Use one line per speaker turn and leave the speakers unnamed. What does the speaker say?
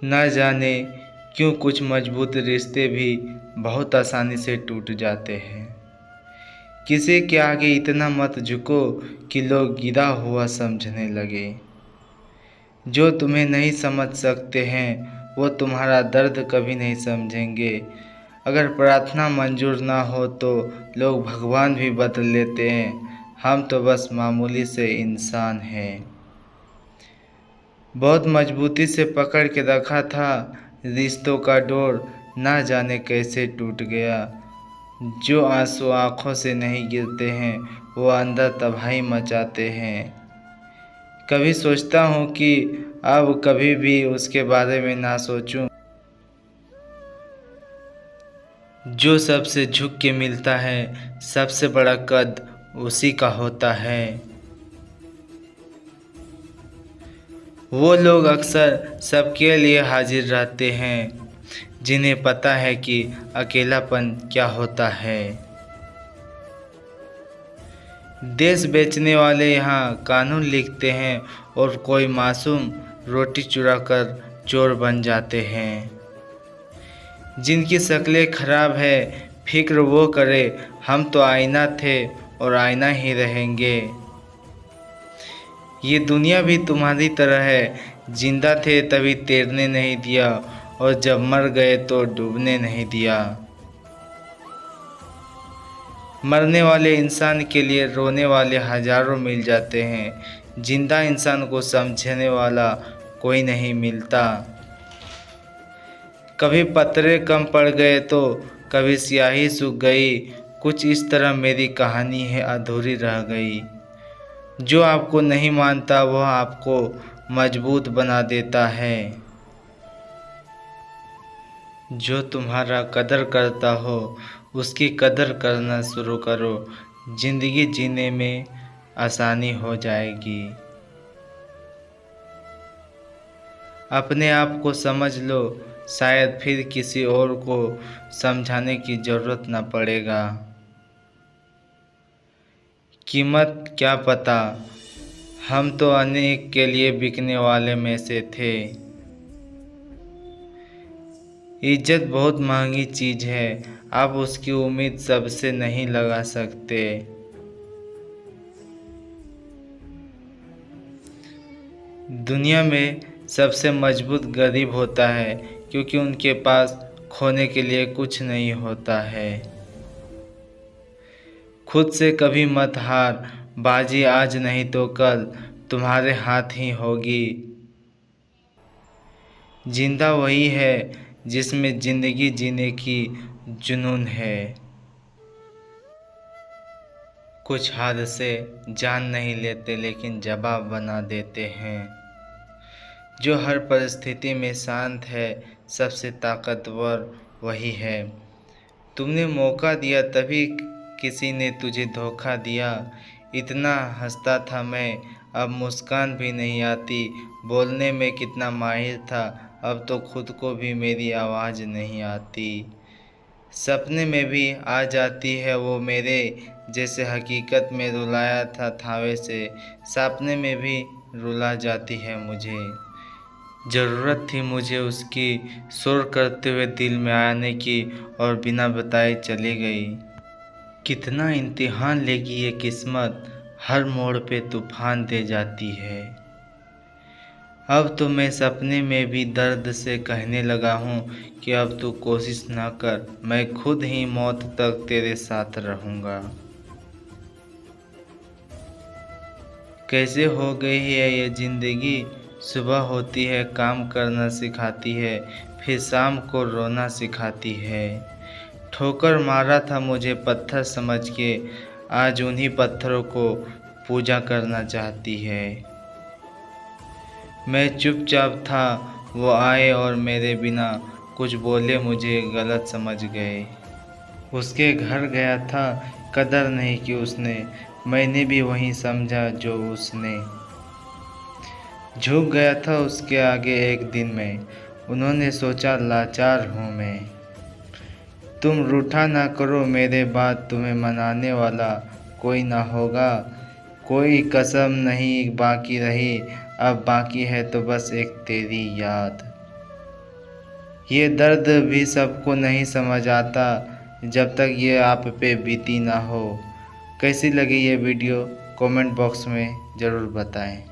न जाने क्यों कुछ मजबूत रिश्ते भी बहुत आसानी से टूट जाते हैं। किसी के आगे इतना मत झुको कि लोग गिरा हुआ समझने लगे। जो तुम्हें नहीं समझ सकते हैं वो तुम्हारा दर्द कभी नहीं समझेंगे। अगर प्रार्थना मंजूर ना हो तो लोग भगवान भी बदल लेते हैं। हम तो बस मामूली से इंसान हैं। बहुत मजबूती से पकड़ के रखा था रिश्तों का डोर, ना जाने कैसे टूट गया। जो आंसू आंखों से नहीं गिरते हैं वो अंदर तबाही मचाते हैं। कभी सोचता हूँ कि अब कभी भी उसके बारे में ना सोचूं। जो सबसे झुक के मिलता है सबसे बड़ा कद उसी का होता है। वो लोग अक्सर सबके लिए हाजिर रहते हैं जिन्हें पता है कि अकेलापन क्या होता है। देश बेचने वाले यहाँ कानून लिखते हैं और कोई मासूम रोटी चुरा कर चोर बन जाते हैं। जिनकी शक्लें खराब है फिक्र वो करे, हम तो आईना थे और आईना ही रहेंगे। ये दुनिया भी तुम्हारी तरह है, जिंदा थे तभी तैरने नहीं दिया और जब मर गए तो डूबने नहीं दिया। मरने वाले इंसान के लिए रोने वाले हजारों मिल जाते हैं। जिंदा इंसान को समझने वाला कोई नहीं मिलता। कभी पत्थर कम पड़ गए तो कभी स्याही सूख गई। कुछ इस तरह मेरी कहानी है अधूरी रह गई। जो आपको नहीं मानता वह आपको मजबूत बना देता है। जो तुम्हारा कदर करता हो उसकी कदर करना शुरू करो। जिंदगी जीने में आसानी हो जाएगी। अपने आप को समझ लो, शायद फिर किसी और को समझाने की ज़रूरत न पड़ेगा। कीमत क्या पता, हम तो अनेक के लिए बिकने वाले में से थे। इज्जत बहुत महंगी चीज़ है, आप उसकी उम्मीद सबसे नहीं लगा सकते। दुनिया में सबसे मजबूत गरीब होता है क्योंकि उनके पास खोने के लिए कुछ नहीं होता है। खुद से कभी मत हार, बाजी आज नहीं तो कल तुम्हारे हाथ ही होगी। जिंदा वही है जिसमें जिंदगी जीने की जुनून है। कुछ हादसे जान नहीं लेते लेकिन जवाब बना देते हैं। जो हर परिस्थिति में शांत है सबसे ताकतवर वही है। तुमने मौका दिया तभी किसी ने तुझे धोखा दिया। इतना हंसता था मैं, अब मुस्कान भी नहीं आती। बोलने में कितना माहिर था, अब तो खुद को भी मेरी आवाज़ नहीं आती। सपने में भी आ जाती है वो मेरे, जैसे हकीकत में रुलाया था थावे से। सपने में भी रुला जाती है मुझे। ज़रूरत थी मुझे उसकी, शोर करते हुए दिल में आने की और बिना बताए चली गई। कितना इम्तिहान लेगी ये किस्मत, हर मोड़ पे तूफान दे जाती है। अब तो मैं सपने में भी दर्द से कहने लगा हूँ कि अब तू कोशिश ना कर, मैं खुद ही मौत तक तेरे साथ रहूँगा। कैसे हो गई है ये ज़िंदगी, सुबह होती है काम करना सिखाती है, फिर शाम को रोना सिखाती है। ठोकर मारा था मुझे पत्थर समझ के, आज उन्हीं पत्थरों को पूजा करना चाहती है। मैं चुपचाप था, वो आए और मेरे बिना कुछ बोले मुझे गलत समझ गए। उसके घर गया था, कदर नहीं की उसने, मैंने भी वही समझा जो उसने। झुक गया था उसके आगे एक दिन में, उन्होंने सोचा लाचार हूँ मैं। तुम रूठा ना करो मेरे बाद, तुम्हें मनाने वाला कोई ना होगा। कोई कसम नहीं बाकी रही, अब बाकी है तो बस एक तेरी याद। ये दर्द भी सबको नहीं समझ आता जब तक ये आप पे बीती ना हो। कैसी लगी ये वीडियो कमेंट बॉक्स में ज़रूर बताएं।